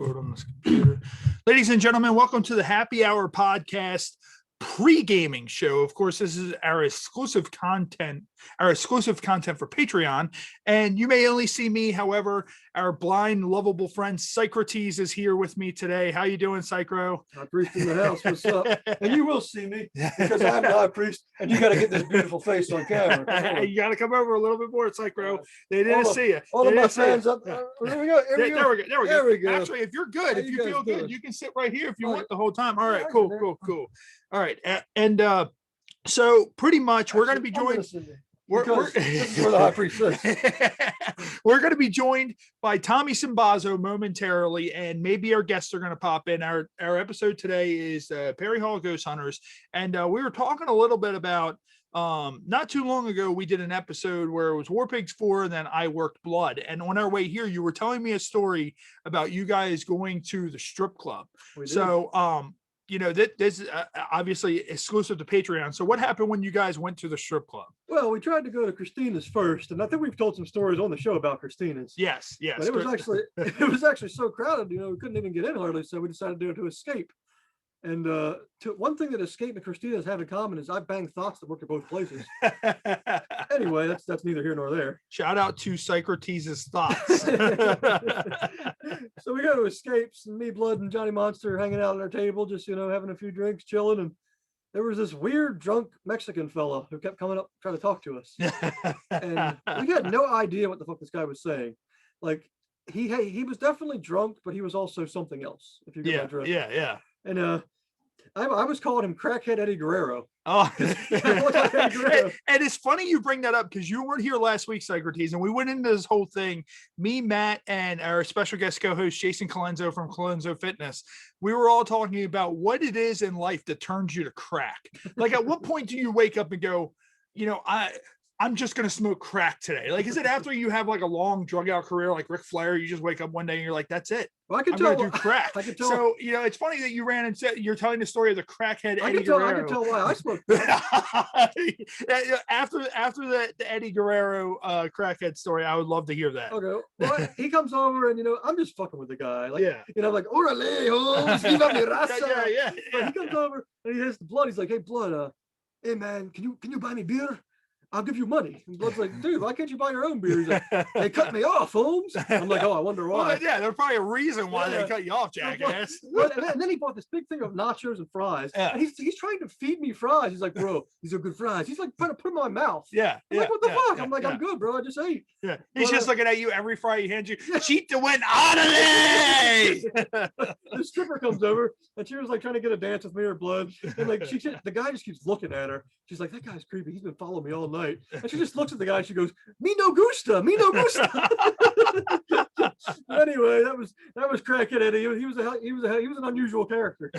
Explode on this computer. Ladies and gentlemen, welcome to the Happy Hour podcast pre-gaming show. Of course, this is our exclusive content for Patreon. And you may only see me. However, our blind, lovable friend Pyscrotes is here with me today. How you doing, Psychro? High priest in the house. What's up? And you will see me because I'm the high priest, and you got to get this beautiful face on camera. You got to come over a little bit more, Psychro. They didn't see you. All of my fans up. There we go. There we go. Actually, if you're good, if you feel good, doing? you can sit right here if you want the whole time. All right, cool. All right, and so pretty much we're going to be joined. This is where the high priest is. We're going to be joined by Tommy Sinbazo momentarily, and maybe our guests are going to pop in. Our episode today is Perry Hall Ghost Hunters, and we were talking a little bit about not too long ago we did an episode where it was War Pigs 4 and then I Worked Blood, and on our way here you were telling me a story about you guys going to the strip club. So you know, this is obviously exclusive to Patreon. So what happened when you guys went to the strip club? Well, we tried to go to Christina's first, and I think we've told some stories on the show about Christina's. Yes. But it was actually so crowded, you know, we couldn't even get in hardly. So we decided to escape. And one thing that Escape and Christina's have in common is I bang thoughts that work at both places. Anyway, that's neither here nor there. Shout out to Pyscrotes' thoughts. So we go to Escapes, and me, Blood, and Johnny Monster hanging out at our table, just, you know, having a few drinks, chilling. And there was this weird drunk Mexican fella who kept coming up trying to talk to us. And we had no idea what the fuck this guy was saying. Like, he was definitely drunk, but he was also something else. If you get my drift. Yeah. And I was calling him Crackhead Eddie Guerrero. Oh, and it's funny you bring that up because you weren't here last week, Pyscrotes, and we went into this whole thing. Me, Matt, and our special guest co-host Jason Colenso from Colenso Fitness. We were all talking about what it is in life that turns you to crack. Like, at what point do you wake up and go, you know, I'm just going to smoke crack today? Like, is it after you have like a long drug out career, like Ric Flair, you just wake up one day and you're like, that's it. Well, I can I'm do crack. I can tell. So, you know, it's funny that you ran and said you're telling the story of the crackhead Eddie Guerrero. I can tell why I smoked. after the Eddie Guerrero crackhead story, I would love to hear that. Okay. Well, he comes over and, you know, I'm just fucking with the guy. Like, yeah. You know, like, orale, Holmes, viva mi raza. Yeah. But he comes over and he has the Blood. He's like, hey, Blood, hey man, can you buy me beer? I'll give you money. And Blood's like, dude, why can't you buy your own beer? He's like, they cut me off, Holmes. I'm like, oh, I wonder why. Well, yeah, there's probably a reason why they cut you off, jackass. And then he bought this big thing of nachos and fries. Yeah. And he's trying to feed me fries. He's like, bro, these are good fries. He's like trying to put them in my mouth. Yeah. I'm like, what the fuck? I'm like, I'm good, bro. I just ate. Yeah. He's just looking at you every fry he hands you. Cheat to win Audley! The stripper comes over and she was like trying to get a dance with me or Blood. And like the guy just keeps looking at her. She's like, that guy's creepy. He's been following me all night. And she just looks at the guy. She goes, me no gusta. Anyway, that was Crackhead Eddie. He was an unusual character.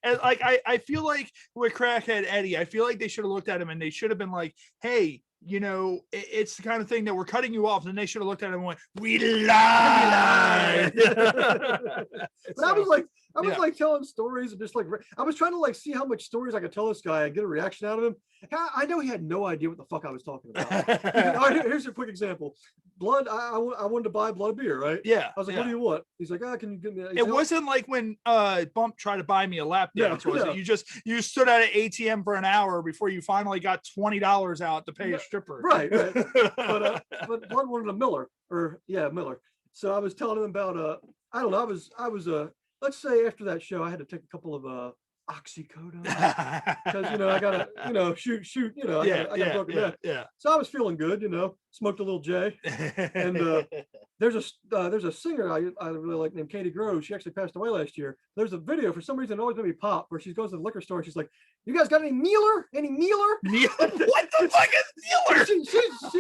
And like I feel like with Crackhead Eddie, I feel like they should have looked at him and they should have been like, hey, you know, it's the kind of thing that we're cutting you off. And they should have looked at him and went, we lied. But I was like telling stories and just like, I was trying to like see how much stories I could tell this guy and get a reaction out of him. I know he had no idea what the fuck I was talking about. All right, here's a quick example. Blood, I wanted to buy Blood beer, right? Yeah. I was like, what do you want? He's like, can you give me? It wasn't like when Bump tried to buy me a lap dance, was it? You stood at an ATM for an hour before you finally got $20 out to pay a stripper. Right. But Blood wanted a Miller, Miller. So I was telling him about I don't know, I was let's say after that show I had to take a couple of oxycodone because you know I gotta shoot I got broken neck. So I was feeling good, you know, smoked a little J. And there's a singer I really like named Katie Grove. She actually passed away last year. There's a video, for some reason it always made me pop, where she goes to the liquor store and she's like, you guys got any Mueller? What the fuck is Mueller? She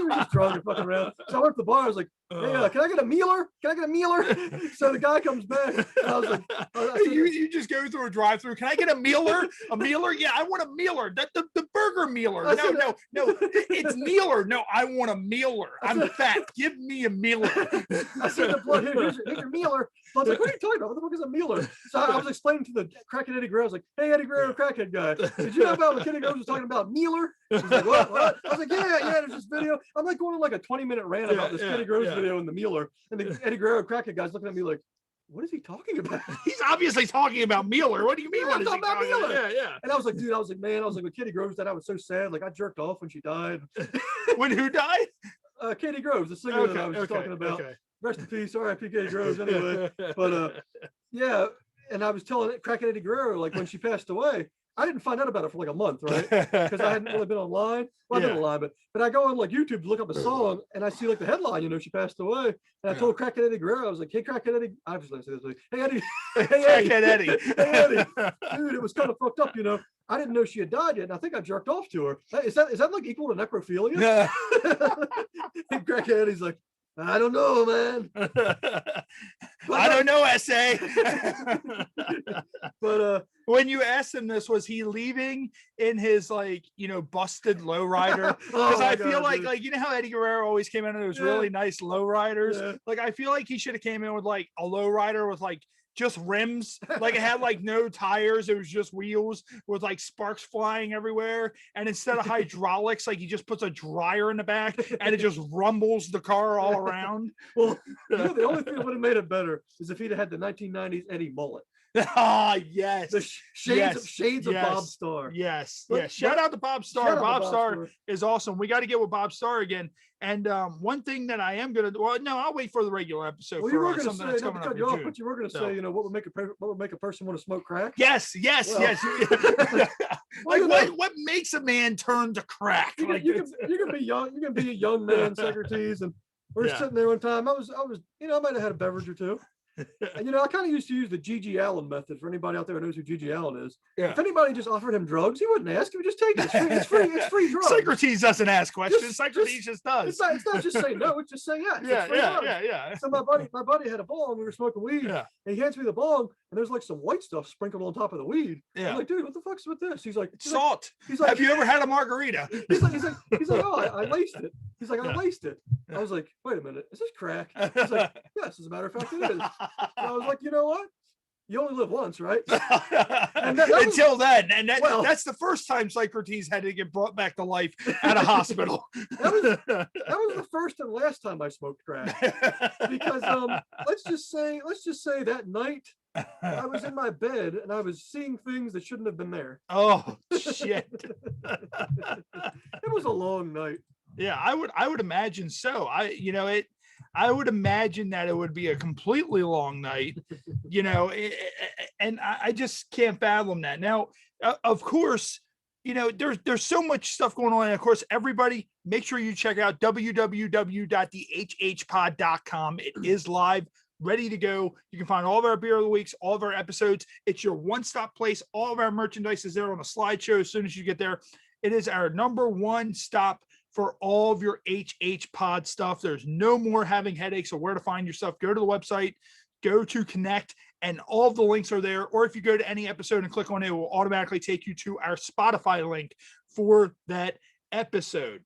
was just drunk and fucking around. So I went to the bar. I was like, hey, can I get a Mueller? So the guy comes back and I was like, you just go through a drive-through. Can I get a Mueller? A Mueller? Yeah, I want a Mueller. The burger Mueller. No, it's Mueller. No, I want a Mueller. I'm fat. Give me a Mueller. I said to Blood, here's your Mueller. Blood's like, what are you talking about? What the fuck is a Mueller? So I was explaining to the crackhead Eddie Guerrero. I was like, hey, Eddie Guerrero, crackhead guy. Did you know about what Eddie Guerrero was talking about Mueller? He's like, what? I was like, yeah, there's this video. I'm like going on like a 20-minute rant about this Eddie Guerrero's video and the Mueller. And the Eddie Guerrero crackhead guy's looking at me like, what is he talking about? He's obviously talking about Mueller. What do you mean? Yeah, What I'm is he talking about talking about? Mueller. Yeah, And I was like, dude, man, when Katie Groves died, I was so sad. Like I jerked off when she died. yeah. When who died? Katie Groves, the singer that I was just talking about. Rest in peace, R.I.P. Katie Groves. Anyway, but yeah, and I was telling Crackhead Eddie Guerrero, like when she passed away, I didn't find out about it for like a month, right? Because I hadn't really been online. Well, I've been online, but I go on like YouTube to look up a song, and I see like the headline, she passed away. And I told Crackhead Eddie Guerrero, I was like, hey, Crackhead Eddie, I was going to say this, like, hey Eddie, hey Eddie, Crackhead Eddie, hey Eddie, dude, it was kind of fucked up, I didn't know she had died yet, and I think I jerked off to her. Is that like equal to necrophilia? Yeah. And Crackhead Eddie's like, I don't know, man. I don't know, SA. But when you asked him this, was he leaving in his busted lowrider? Because I feel like how Eddie Guerrero always came in those really nice lowriders. Yeah. Like I feel like he should have came in with like a lowrider with like just rims, like it had like no tires, it was just wheels with like sparks flying everywhere, and instead of hydraulics, like he just puts a dryer in the back and it just rumbles the car all around. Well, the only thing that would have made it better is if he'd had the 1990s Eddie mullet. Ah, yes. The shades of Bob Starr. Yes. Shout out to Bob Starr. Bob Starr is awesome. We got to get with Bob Starr again. And one thing that I am gonna I'll wait for the regular episode. Well, you were gonna say, not to cut you off, but you were gonna say, what would make a person want to smoke crack? Yes. Like what makes a man turn to crack? You can be young. You can be a young man, Socrates, and we're sitting there one time. I might have had a beverage or two. And, I kind of used to use the G.G. Allen method for anybody out there who knows who G.G. Allen is. Yeah. If anybody just offered him drugs, he wouldn't ask. He would just take it. It's free drugs. Socrates doesn't ask questions. Socrates just does. It's not just say no. It's just say yes. Yeah. So my buddy had a bong. We were smoking weed. Yeah. And he hands me the bong, and there's like some white stuff sprinkled on top of the weed. Yeah. I'm like, dude, what the fuck's with this? He's like, salt. He's like, have you ever had a margarita? He's like, oh, I laced it. He's like, I laced it. I was like, wait a minute, is this crack? He's like, yes, as a matter of fact, it is. And I was like, you know what? You only live once, right? And until then, and that's the first time Socrates had to get brought back to life at a hospital. That was the first and last time I smoked crack. Because let's just say that night I was in my bed and I was seeing things that shouldn't have been there. Oh shit. It was a long night. Yeah, I would imagine so. I would imagine that it would be a completely long night, and I just can't fathom that. Now, of course, there's so much stuff going on. And of course, everybody, make sure you check out www.thehhpod.com. It is live, ready to go. You can find all of our beer of the weeks, all of our episodes. It's your one-stop place. All of our merchandise is there on a slideshow as soon as you get there. It is our number one stop for all of your HH pod stuff. There's no more having headaches of where to find your stuff. Go to the website, go to connect, and all of the links are there. Or if you go to any episode and click on it, it will automatically take you to our Spotify link for that episode.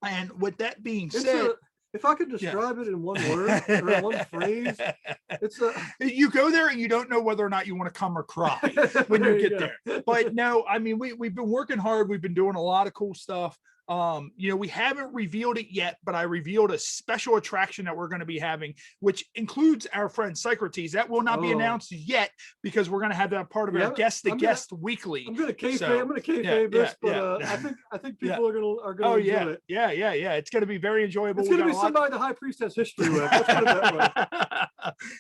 And with that being said, if I could describe it in one word or in one phrase, it's you go there and you don't know whether or not you want to come or cry when you get there. But no, I mean, we've been working hard. We've been doing a lot of cool stuff. We haven't revealed it yet, but I revealed a special attraction that we're going to be having, which includes our friend Socrates. That will not be announced yet because we're going to have that part of our guest weekly. I'm going to kayfabe this, but I think people are going to enjoy it. Yeah. It's going to be very enjoyable. It's going to be somebody the High Priest has history with. Let's put it that way.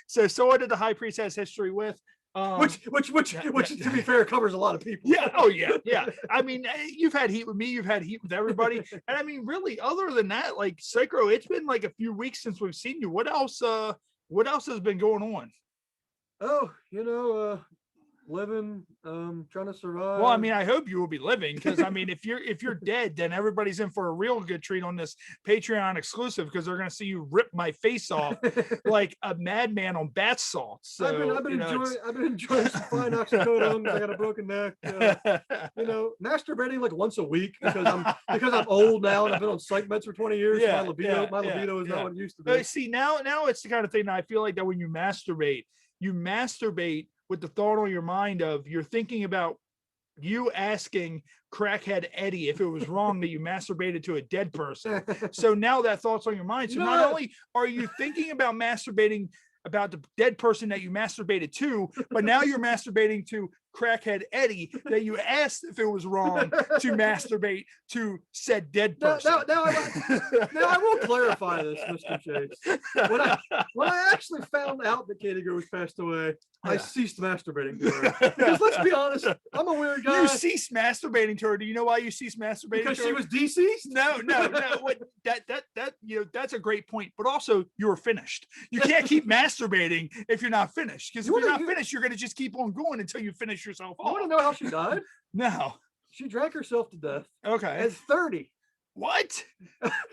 So what did the High Priest has history with? Which to be fair covers a lot of people. Yeah. I mean, you've had heat with me, you've had heat with everybody, and I mean, really, other than that, like Psycho, it's been like a few weeks since we've seen you. What else has been going on? Oh, living, trying to survive. Well, I mean, I hope you will be living, because I mean, if you're dead, then everybody's in for a real good treat on this Patreon exclusive, because they're going to see you rip my face off like a madman on bath salts. So, I've been enjoying some fine oxycodone. I got a broken neck. Masturbating like once a week because I'm old now and I've been on psych meds for 20 years. My libido is not what it used to be. See, now it's the kind of thing that I feel like that when you masturbate with the thought on your mind of you're thinking about you asking crackhead Eddie if it was wrong that you masturbated to a dead person. So now that thought's on your mind. So not only are you thinking about masturbating about the dead person that you masturbated to, but now you're masturbating to crackhead Eddie that you asked if it was wrong to masturbate to said dead person. Now I will clarify this, Mr. Chase. When I actually found out that Katie Gross passed away, I ceased masturbating to her. Because let's be honest, I'm a weird guy. You ceased masturbating to her. Do you know why you ceased masturbating Because to her? she was deceased? No. What, that's a great point. But also, you're finished. You can't keep masturbating if you're not finished. Because if you're not finished, you're going to just keep on going until you finish yourself off. You want to know how she died? No. She drank herself to death. Okay. At 30. What?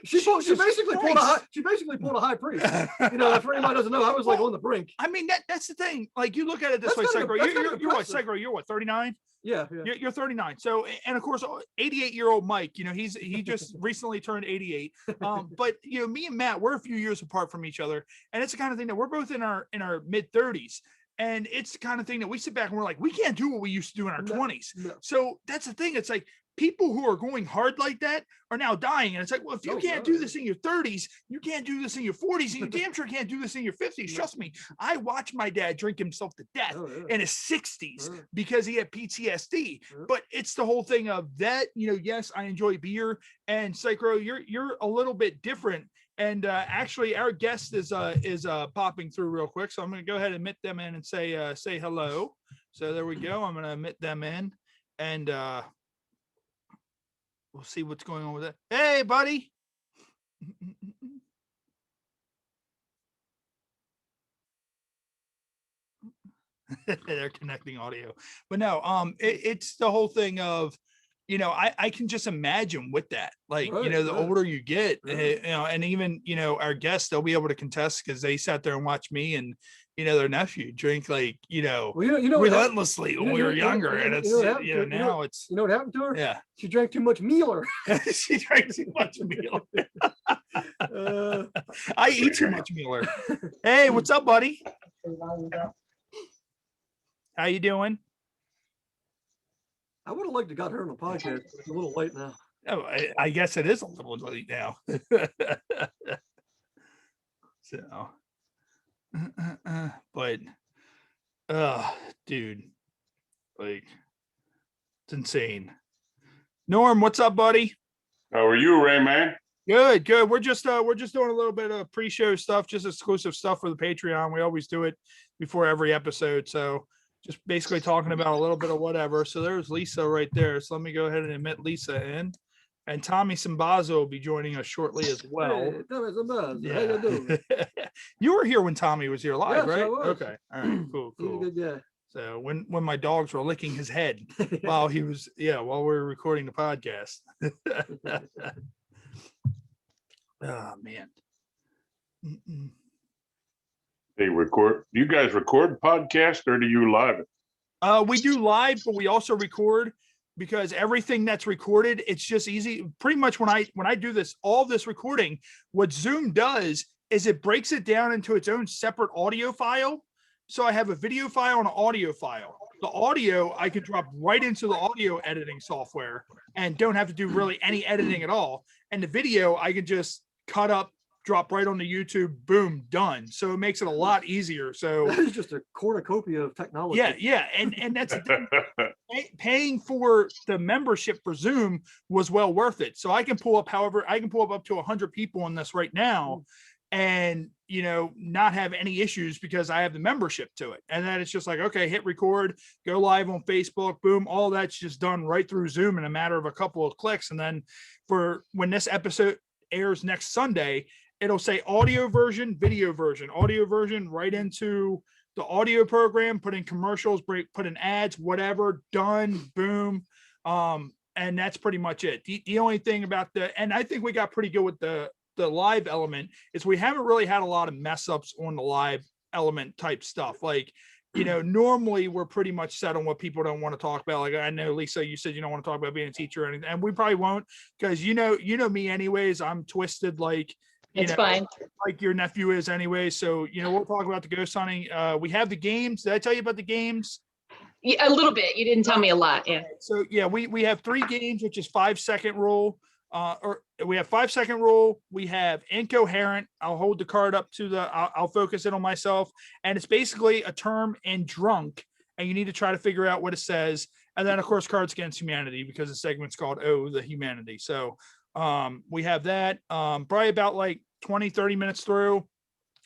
She basically pulled a high priest. You know, for anybody doesn't know, I was like on the brink. I mean, that's the thing. Like, you look at it this way, Psycho. You're what, 39? Yeah. You're 39. So, and of course, 88-year-old Mike, you know, he just recently turned 88. But you know, me and Matt, we're a few years apart from each other, and it's the kind of thing that we're both in our mid 30s. And it's the kind of thing that we sit back and we're like, we can't do what we used to do in our 20s. No. So that's the thing. It's like, people who are going hard like that are now dying. And it's like, well, if you can't do this in your 30s, you can't do this in your 40s, and you damn sure can't do this in your 50s. Trust me, I watched my dad drink himself to death in his 60s because he had PTSD. But it's the whole thing of that, you know, yes, I enjoy beer. And Psycho, you're a little bit different. And actually, our guest is popping through real quick. So I'm going to go ahead and admit them in and say hello. So there we go. I'm going to admit them in, and we'll see what's going on with it. Hey, buddy. They're connecting audio. But no, it's the whole thing of, you know, I can just imagine with that, like, you know, the older you get, you know, and even, you know, our guests, they'll be able to contest because they sat there and watched me and, you know, their nephew drink, like, you know, relentlessly when we were younger. And it's, you know, now it's, you know what happened to her? Yeah. She drank too much Mueller. She drank too much Mueller. I eat too much Mueller. Hey, what's up, buddy? How you doing? I would have liked to got her on the podcast. It's a little late now. Oh, I guess it is a little late now. So, but, dude, like, it's insane. Norm, what's up, buddy? How are you, Ray, man? Good. We're just doing a little bit of pre-show stuff, just exclusive stuff for the Patreon. We always do it before every episode. So just basically talking about a little bit of whatever. So there's Lisa right there. So let me go ahead and admit Lisa in. And Tommy Sinbazo will be joining us shortly as well. Hey, Tommy Sinbazo, yeah. how you doing? You were here when Tommy was here live, yes, right? I was. Okay. All right. Cool. He's a good guy. So when my dogs were licking his head while we were recording the podcast. Oh man. They record. You guys record podcast or do you live it? We do live, but we also record, because everything that's recorded, it's just easy. Pretty much when I do this, all this recording, what Zoom does is it breaks it down into its own separate audio file. So I have a video file and an audio file. The audio I could drop right into the audio editing software and don't have to do really any editing at all. And the video I could just cut up, drop right onto YouTube, boom, done. So it makes it a lot easier. So that is just a cornucopia of technology. Yeah. And that's the thing. Paying for the membership for Zoom was well worth it. So I can pull up up to 100 people on this right now and, you know, not have any issues because I have the membership to it. And then it's just like, okay, hit record, go live on Facebook, boom, all that's just done right through Zoom in a matter of a couple of clicks. And then for when this episode airs next Sunday, it'll say audio version, video version, audio version right into the audio program, put in commercials, put in ads, whatever, done, boom. And that's pretty much it. The only thing about and I think we got pretty good with the live element is we haven't really had a lot of mess ups on the live element type stuff. Like, you know, normally we're pretty much set on what people don't want to talk about. Like, I know, Lisa, you said you don't want to talk about being a teacher or anything, and we probably won't, because you know me anyways. I'm twisted like, it's fine, like your nephew is anyway. So, you know, we'll talk about the ghost hunting. We have the games. Did I tell you about the games? Yeah, a little bit. You didn't tell me a lot. Yeah. So yeah, we have 3 games, which is 5-second rule, or we have 5-second rule. We have incoherent. I'll hold the card up to I'll focus it on myself. And it's basically a term in drunk. And you need to try to figure out what it says. And then, of course, Cards Against Humanity, because the segment's called Oh, the Humanity. So we have that. Probably about like 20, 30 minutes through,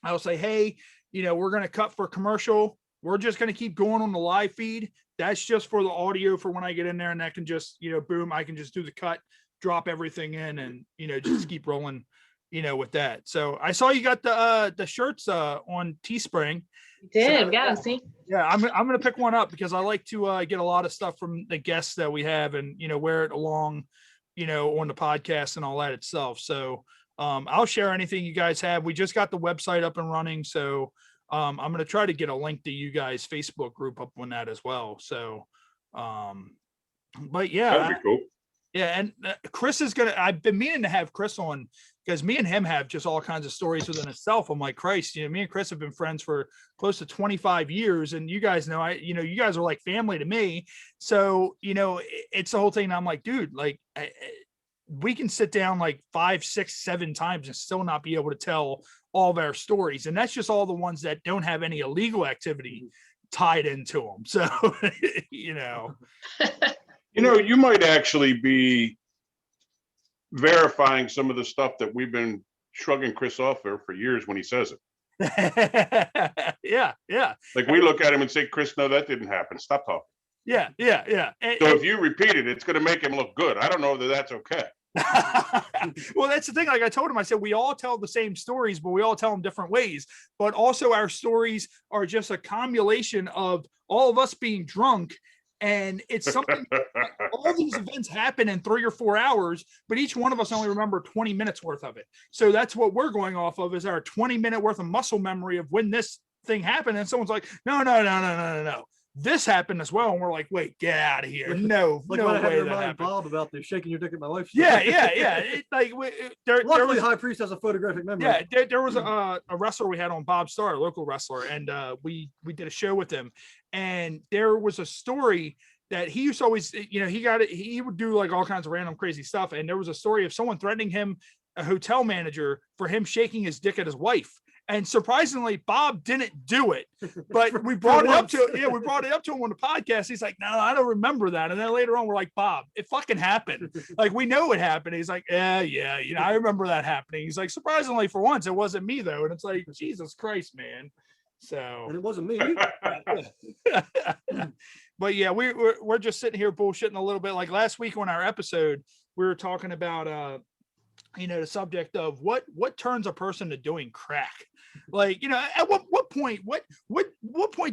I'll say, hey, we're going to cut for commercial. We're just going to keep going on the live feed. That's just for the audio for when I get in there, and that can just, boom, I can just do the cut, drop everything in, and, just keep rolling, with that. So I saw you got the shirts on Teespring. You did, so, yeah, see? Yeah, I'm going to pick one up because I like to get a lot of stuff from the guests that we have and, wear it along, on the podcast and all that itself. So I'll share anything you guys have. We just got the website up and running. So I'm going to try to get a link to you guys' Facebook group up on that as well. So, but yeah. That'd be cool. Yeah, and Chris I've been meaning to have Chris on because me and him have just all kinds of stories within itself. I'm like, Christ, me and Chris have been friends for close to 25 years. And you guys know, you guys are like family to me. So, it's the whole thing. I'm like, dude, like we can sit down like 5, 6, 7 times and still not be able to tell all of our stories. And that's just all the ones that don't have any illegal activity tied into them. So, You might actually be verifying some of the stuff that we've been shrugging Chris off for years when he says it. Yeah. Like we look at him and say, Chris, no, that didn't happen. Stop talking. Yeah. So if you repeat it, it's going to make him look good. I don't know that that's okay. Well, that's the thing. Like I told him, I said, we all tell the same stories, but we all tell them different ways. But also our stories are just a cumulation of all of us being drunk. And it's something, all these events happen in 3 or 4 hours, but each one of us only remember 20 minutes worth of it. So that's what we're going off of is our 20-minute worth of muscle memory of when this thing happened. And someone's like, no. This happened as well. And we're like, wait, get out of here. No, like no way that happened. Bob about the shaking your dick at my wife. Yeah. Luckily, High Priest has a photographic memory. Yeah, there was a wrestler we had on, Bob Starr, a local wrestler, and we did a show with him. And there was a story that he used to always, he would do like all kinds of random crazy stuff. And there was a story of someone threatening him, a hotel manager, for him shaking his dick at his wife. And surprisingly, Bob didn't do it, but we brought it up to him on the podcast. He's like, no, I don't remember that. And then later on, we're like, Bob, it fucking happened. Like, we know it happened. He's like, yeah, I remember that happening. He's like, surprisingly for once, it wasn't me though. And it's like, Jesus Christ, man. So, and it wasn't me. But yeah, we're just sitting here bullshitting a little bit. Like last week on our episode, we were talking about, the subject of what turns a person to doing crack. Like, at what point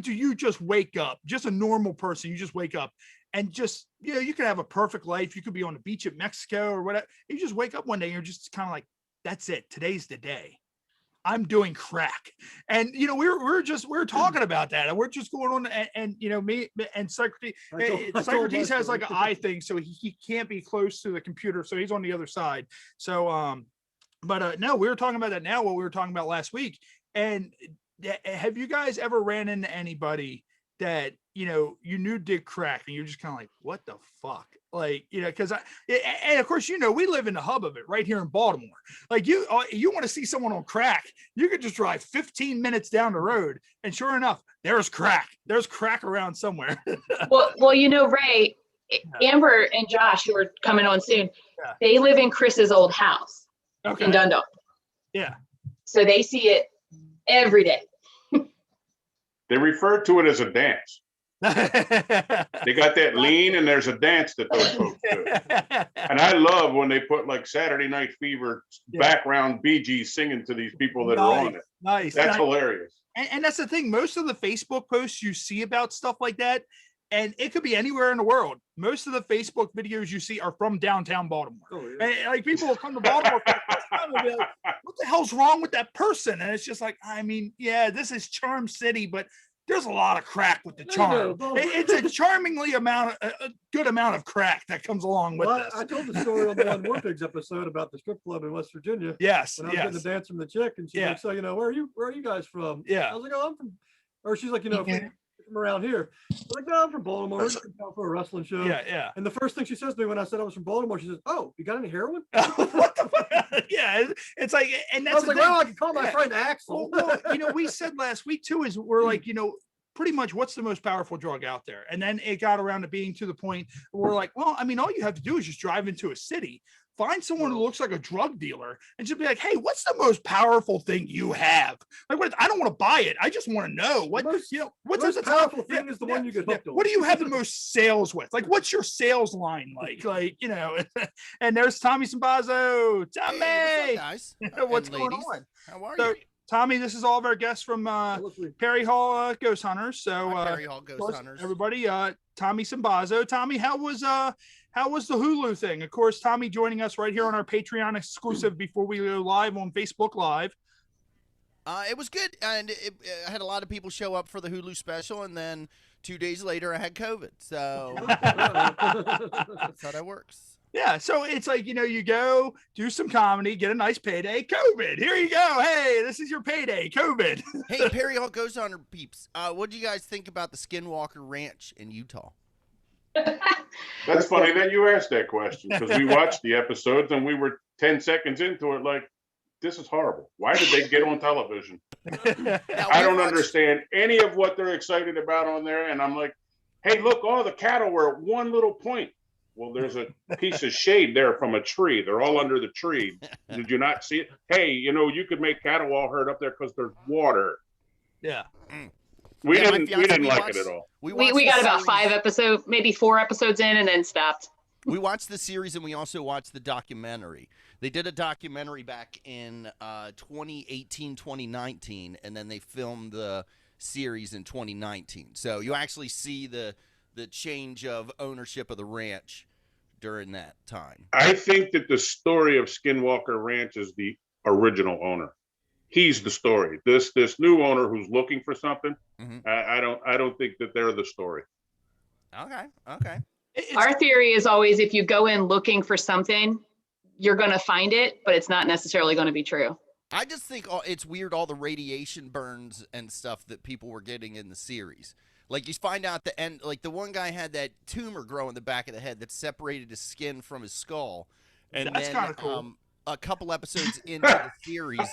do you just wake up, just a normal person, you just wake up and just, you can have a perfect life. You could be on the beach at Mexico or whatever. You just wake up one day and you're just kind of like, that's it. Today's the day. I'm doing crack. And, we're talking about that, and we're just going on and me and Socrates has like an eye thing. So he can't be close to the computer. So he's on the other side. So, no, we were talking about that now, what we were talking about last week. And have you guys ever ran into anybody that, you knew did crack and you're just kind of like, what the fuck? Like, because and of course, we live in the hub of it right here in Baltimore. Like you want to see someone on crack, you could just drive 15 minutes down the road. And sure enough, there's crack around somewhere. well, Ray, Amber and Josh, who are coming on soon, they live in Chris's old house in Dundalk. Yeah. So they see it every day. They refer to it as a dance. They got that lean, and there's a dance that those folks do. And I love when they put like Saturday Night Fever background Bee Gees singing to these people that are on it. Nice. That's hilarious. And that's the thing. Most of the Facebook posts you see about stuff like that, and it could be anywhere in the world. Most of the Facebook videos you see are from downtown Baltimore. Oh, yeah. And like people will come to Baltimore for the first time and be like, what the hell's wrong with that person? And it's just like, this is Charm City, but there's a lot of crack with the charm. It's a charmingly a good amount of crack that comes along with this. I told the story on the One War Pigs episode about the strip club in West Virginia. Yes. When I was getting the dance from the chick, and she's like, so, where are you guys from? Yeah. I was like, oh, I'm from, or she's like, from around here. I'm like, no, I'm from Baltimore. I'm out for a wrestling show. Yeah. And the first thing she says to me when I said I was from Baltimore, she says, "Oh, you got any heroin?" What the fuck? Yeah, it's like, and I that's was like, well, I can call my friend Axel. Well, we said last week too, is we're like, pretty much what's the most powerful drug out there? And then it got around to being to the point where we're like, well, I mean, all you have to do is just drive into a city, find someone who looks like a drug dealer, and just be like, hey, what's the most powerful thing you have? Like, what? I don't want to buy it. I just want to know what, what's the most powerful thing is the one you get hooked on. What do you have the most sales with? Like, what's your sales line like? And there's Tommy Sinbazo. Tommy, hey, what's up, guys? What's going on? How are you? Tommy, this is all of our guests from Perry Hall Ghost Hunters. So Perry Hall Ghost Hunters. Everybody, Tommy Sinbazo. Tommy, how was the Hulu thing? Of course, Tommy joining us right here on our Patreon exclusive before we go live on Facebook Live. It was good, and I had a lot of people show up for the Hulu special, and then 2 days later I had COVID. So that's how that works. Yeah, so it's like, you go do some comedy, get a nice payday. COVID, here you go. Hey, this is your payday. COVID. Hey, Perry Hall Ghost Hunter peeps, what do you guys think about the Skinwalker Ranch in Utah? That's funny that you asked that question, because we watched the episodes and we were 10 seconds into it like, this is horrible. Why did they get on television? I don't understand any of what they're excited about on there. And I'm like, hey, look, all the cattle were at one little point. Well, there's a piece of shade there from a tree. They're all under the tree. Did you not see it? Hey, you could make cattle all herd up there because there's water. Yeah. We didn't like it at all. We got about 5 episodes, maybe 4 episodes in, and then stopped. We watched the series and we also watched the documentary. They did a documentary back in 2018, 2019, and then they filmed the series in 2019. So you actually see the change of ownership of the ranch during that time. I think that the story of Skinwalker Ranch is the original owner. He's the story. This new owner who's looking for something, I don't think that they're the story. Okay. Our theory is always, if you go in looking for something, you're going to find it, but it's not necessarily going to be true. I just think it's weird, all the radiation burns and stuff that people were getting in the series. Like, you find out at the end, like, the one guy had that tumor grow in the back of the head that separated his skin from his skull. And that's then kind of cool. A couple episodes into the series,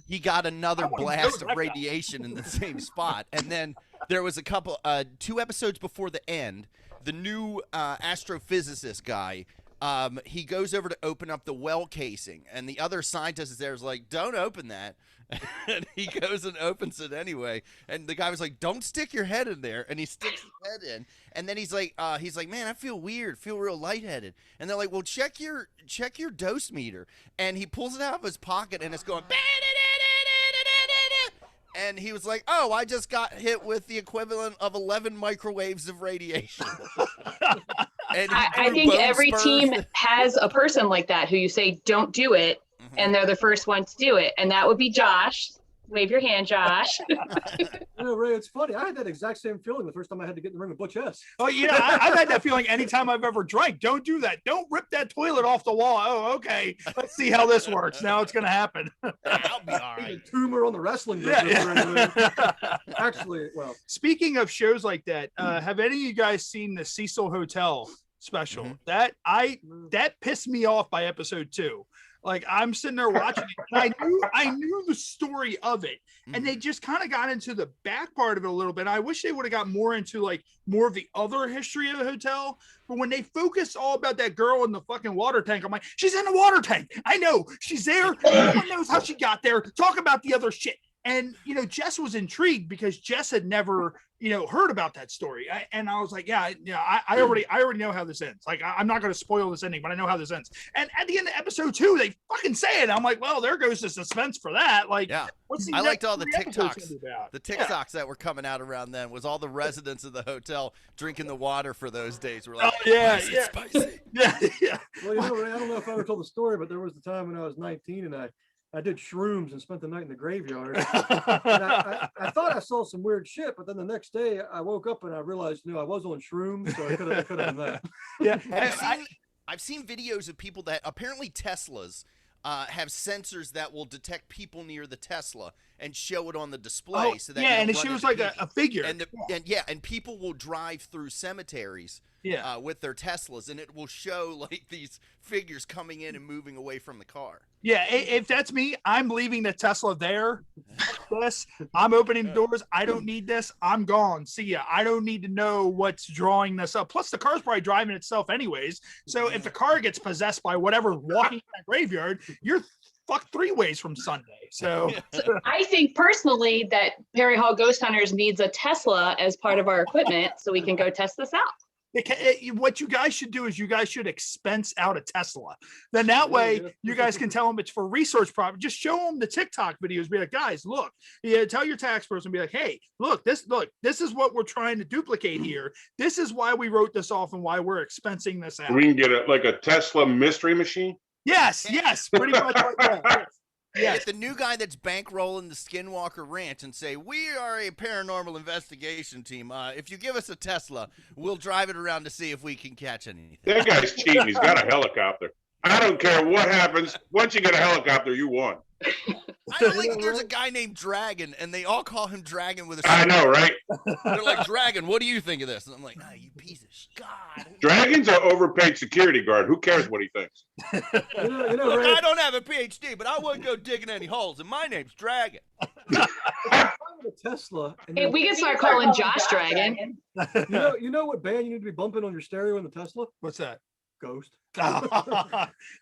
he got another blast of radiation in the same spot. And then there was 2 episodes before the end, the new astrophysicist guy, he goes over to open up the well casing, and the other scientist there is like, don't open that. And he goes and opens it anyway. And the guy was like, don't stick your head in there. And he sticks his head in. And then he's like, man, I feel weird, feel real lightheaded. And they're like, well, check your dose meter. And he pulls it out of his pocket, and it's going, and he was like, oh, I just got hit with the equivalent of 11 microwaves of radiation. And I think every team has a person like that who you say, don't do it. And they're the first one to do it. And that would be Josh. Wave your hand, Josh. Ray, it's funny. I had that exact same feeling the first time I had to get in the ring with Butch S. Oh, I've had that feeling anytime I've ever drank. Don't do that. Don't rip that toilet off the wall. Oh, okay. Let's see how this works. Now it's going to happen. I'll be all right. A tumor on the wrestling business. Yeah. Actually, well. Speaking of shows like that, have any of you guys seen the Cecil Hotel special? That pissed me off by episode 2. Like, I'm sitting there watching it, and I knew the story of it, and they just kind of got into the back part of it a little bit. I wish they would have got more into like more of the other history of the hotel. But when they focused all about that girl in the fucking water tank, I'm like, she's in the water tank. I know she's there. No one knows how she got there. Talk about the other shit. And, Jess was intrigued because Jess had never, heard about that story. And I was like, I already know how this ends. Like, I'm not going to spoil this ending, but I know how this ends. And at the end of episode 2, they fucking say it. I'm like, well, there goes the suspense for that. Like, I liked all the TikToks. The TikToks that were coming out around then was all the residents of the hotel drinking the water for those days. We're like, spicy. Yeah. Well, Ray, I don't know if I ever told the story, but there was the time when I was 19 and I did shrooms and spent the night in the graveyard. And I thought I saw some weird shit, but then the next day I woke up and I realized, I was on shrooms, so I could have done that. Yeah. I've seen videos of people that apparently Teslas have sensors that will detect people near the Tesla and show it on the display. Oh, So that yeah, you don't and it run shows into like people. a figure. And people will drive through cemeteries with their Teslas, and it will show like these figures coming in and moving away from the car. Yeah, if that's me, I'm leaving the Tesla there. This, I'm opening the doors. I don't need this. I'm gone. See ya. I don't need to know what's drawing this up. Plus, the car's probably driving itself anyways. So if the car gets possessed by whatever's walking in that graveyard, you're fucked 3 ways from Sunday. So I think personally that Perry Hall Ghost Hunters needs a Tesla as part of our equipment so we can go test this out. What you guys should do is you guys should expense out a Tesla. Then that way you guys can tell them it's for research property. Just show them the TikTok videos. Be like, guys, look. Yeah, tell your tax person. Be like, hey, look. This is what we're trying to duplicate here. This is why we wrote this off and why we're expensing this out. We can get a Tesla mystery machine. Yes, pretty much like that. Get the new guy that's bankrolling the Skinwalker Ranch and say, we are a paranormal investigation team. If you give us a Tesla, we'll drive it around to see if we can catch anything. That guy's cheating. He's got a helicopter. I don't care what happens. Once you get a helicopter, you won. I don't like there's a guy named Dragon, and they all call him Dragon with a I know, right? They're like, Dragon, what do you think of this? And I'm like, you piece of God. Dragon's an overpaid security guard. Who cares what he thinks? Look, I don't have a PhD, but I wouldn't go digging any holes, and my name's Dragon. Tesla. Hey, we can start calling Josh Dragon. You know what band you need to be bumping on your stereo in the Tesla? What's that? Ghost.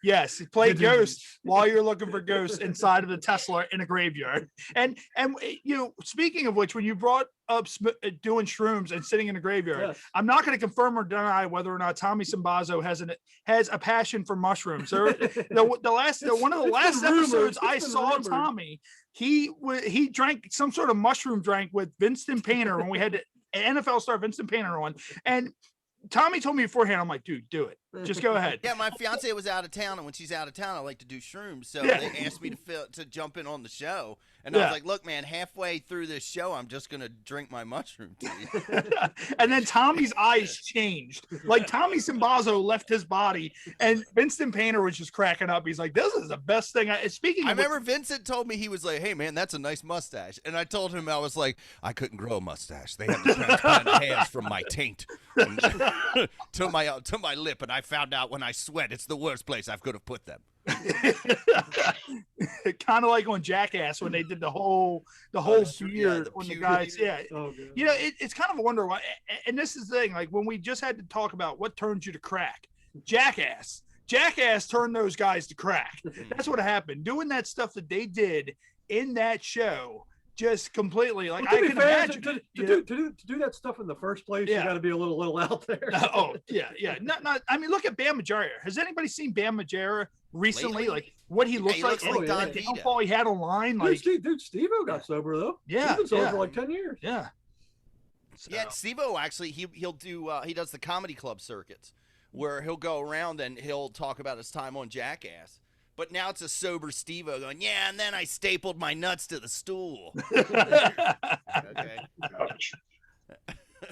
Yes, play Ghost while you're looking for ghosts inside of the Tesla in a graveyard. And speaking of which, when you brought up doing shrooms and sitting in a graveyard, yes. I'm not going to confirm or deny whether or not Tommy Sinbazo has a passion for mushrooms. One of the last episodes I saw Tommy, he drank some sort of mushroom drink with Vincent Painter when we had NFL star Vincent Painter on, and Tommy told me beforehand, I'm like, dude, do it. Just go ahead. Yeah, my fiance was out of town, and when she's out of town, I like to do shrooms. So they asked me to jump in on the show. And I was like, look, man, halfway through this show, I'm just going to drink my mushroom tea. And then Tommy's eyes changed. Like Tommy Sinbazo left his body, and Vincent Painter was just cracking up. He's like, this is the best thing. I remember Vincent told me, he was like, hey, man, that's a nice mustache. And I told him, I was like, I couldn't grow a mustache. They had to transplant hairs from my taint to my lip. And I found out when I sweat, it's the worst place I could have put them. Kind of like on Jackass when they did the whole beard on the guys. It's kind of a wonder why. And this is the thing, like when we just had to talk about what turns you to crack, Jackass turned those guys to crack. That's what happened. Doing that stuff that they did in that show. Just completely like I can imagine to do that stuff in the first place. You got to be a little out there. Not. I mean, look at Bam Margera. Has anybody seen Bam Margera recently? Like what he looks like? The downfall he had online. Like, Steve-O got sober though. Yeah, he's been sober for like 10 years. Yeah. So. Yeah, Steve-O actually he'll do he does the comedy club circuits where he'll go around and he'll talk about his time on Jackass. But now it's a sober Steve-O going, yeah, and then I stapled my nuts to the stool. Okay.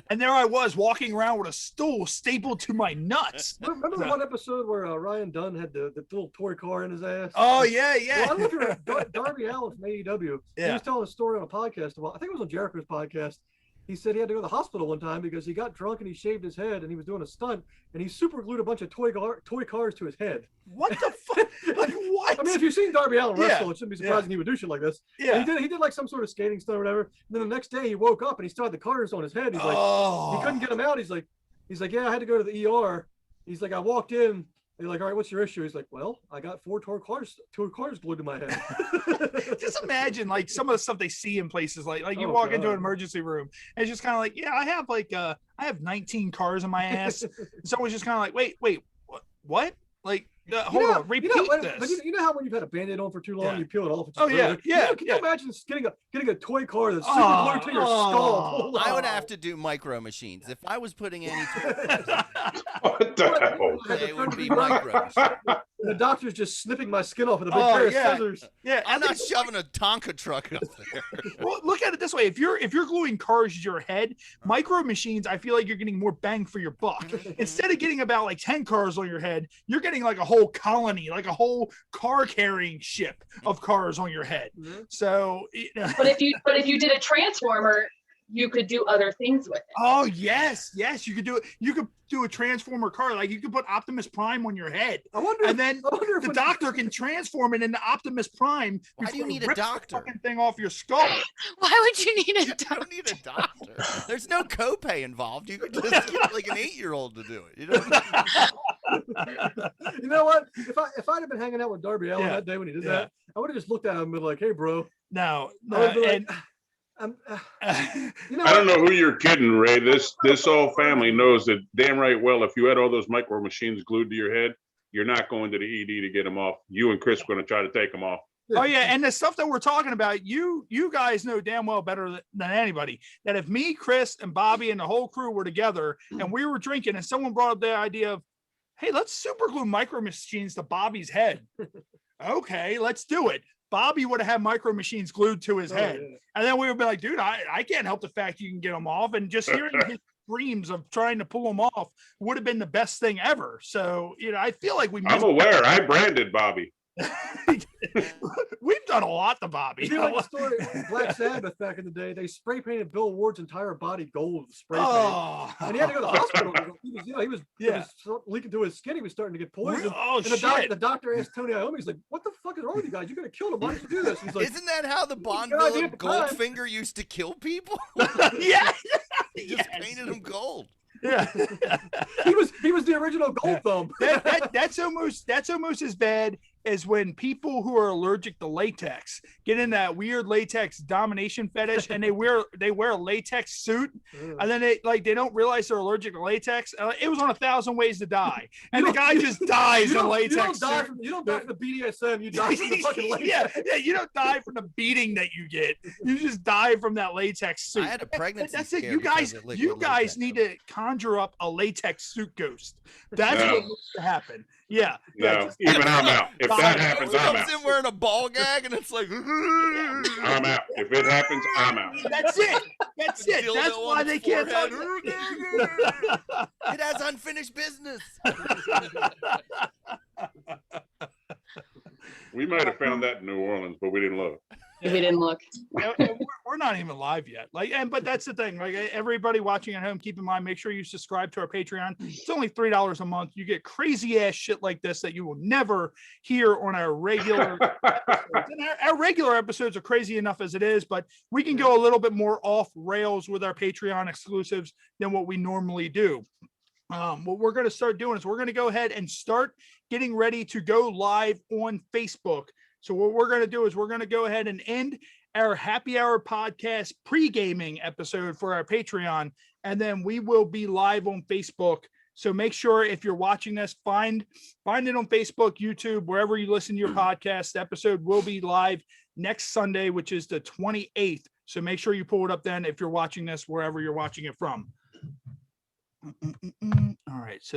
And there I was walking around with a stool stapled to my nuts. Remember one episode where Ryan Dunn had the little toy car in his ass? Oh, yeah. Well, I don't know if you're Darby Allin from AEW. Yeah. He was telling a story on a podcast. I think it was on Jericho's podcast. He said he had to go to the hospital one time because he got drunk and he shaved his head and he was doing a stunt and he super glued a bunch of toy cars to his head. What the fuck? Like what? I mean, if you've seen Darby Allin wrestle, it shouldn't be surprising he would do shit like this. Yeah. And he did like some sort of skating stunt or whatever. And then the next day he woke up and he still had the cars on his head. He's like, he couldn't get them out. He's like, yeah, I had to go to the ER. He's like, I walked in. They're like, all right, what's your issue? He's like, well, I got two cars glued to my head. Just imagine like some of the stuff they see in places like you walk into an emergency room and it's just kind of like, yeah, I have 19 cars in my ass. Someone's just kind of like, wait, what? Like, hold on, repeat this. But you know how when you've had a Band-Aid on for too long, you peel it off. Can you imagine getting a toy car that's super glued to your skull? I would have to do micro machines. If I was putting any what the hell? It would be micro machines. And the doctor's just snipping my skin off with a big Oh, pair of yeah. scissors. Yeah, I'm and not shoving a Tonka truck up there. well, look at it this way: if you're gluing cars to your head, micro machines, I feel like you're getting more bang for your buck. Instead of getting about like 10 cars on your head, you're getting like a whole colony, like a whole car carrying ship of cars on your head. So, But if you did a transformer, you could do other things with it. oh yes, you could do it. You could do a transformer car, like you could put Optimus Prime on your head, I wonder. and then I wonder if the doctor can transform it into Optimus Prime. Why do you before it need a rips the doctor? fucking thing off your skull. Why would you need a You doctor? don't need a doctor. There's no copay involved. You could just get like an 8-year-old to do it. You know? You know what? If I'd have been hanging out with Darby Allin Yeah. that day when he did Yeah. that, I would have just looked at him and been like, "Hey, bro." No, I would be like, and you know I don't what? know who you're kidding, Ray. This whole family knows that damn right well. If you had all those micro machines glued to your head, you're not going to the ED to get them off. You and Chris are going to try to take them off. oh yeah, and the stuff that we're talking about, you guys know damn well better than anybody that if me, Chris, and Bobby and the whole crew were together and we were drinking and someone brought up the idea of, hey, let's super glue micro machines to Bobby's head. Okay, let's do it. Bobby would have had micro machines glued to his head. Yeah. And then we would be like, dude, I can't help the fact you can get them off. And just hearing his screams of trying to pull them off would have been the best thing ever. So, I feel like I'm aware. I branded Bobby. we've done a lot to Bobby. You know, like the story Black Sabbath back in the day, they spray painted Bill Ward's entire body gold with spray paint. Oh, And he had to go to the hospital. He was Yeah. leaking through his skin. He was starting to get poisoned. Oh, And the doctor asked Tony Iommi, he's like, "What the fuck is wrong with you guys? You're gonna kill him. Why did you do this?" He's like, Isn't that how the Bond good idea villain at the time. Goldfinger used to kill people? yeah. He just painted them gold. Yeah. he was the original Gold Thumb. That's almost as bad as when people who are allergic to latex get in that weird latex domination fetish and they wear a latex suit and then they don't realize they're allergic to latex. It was on 1,000 Ways to Die, and the guy just dies in latex suit. You don't die from the BDSM. You die from the fucking latex. yeah, you don't die from the beating that you get. You just die from that latex suit. I had a pregnancy That's it. scare You because guys, of liquid you guys latex. need to conjure up a latex suit ghost. That's No. what needs to happen. Yeah. No, even I'm out. If that happens, He I'm comes out. in wearing a ball gag and it's like I'm out. If it happens, I'm out. That's it. That's it. Dildo That's on why the they can't talk. forehead. It has unfinished business. We might have found that in New Orleans, but we didn't look. If we didn't look. We're not even live yet. But that's the thing. Like everybody watching at home, keep in mind, make sure you subscribe to our Patreon. It's only $3 a month. You get crazy ass shit like this that you will never hear on our regular episodes. And our regular episodes are crazy enough as it is, but we can go a little bit more off rails with our Patreon exclusives than what we normally do. What we're going to start doing is we're going to go ahead and start getting ready to go live on Facebook. So what we're going to do is we're going to go ahead and end our happy hour podcast pre-gaming episode for our Patreon, and then we will be live on Facebook. So make sure if you're watching this, find it on Facebook, YouTube, wherever you listen to your podcast. The episode will be live next Sunday, which is the 28th. So make sure you pull it up then if you're watching this wherever you're watching it from.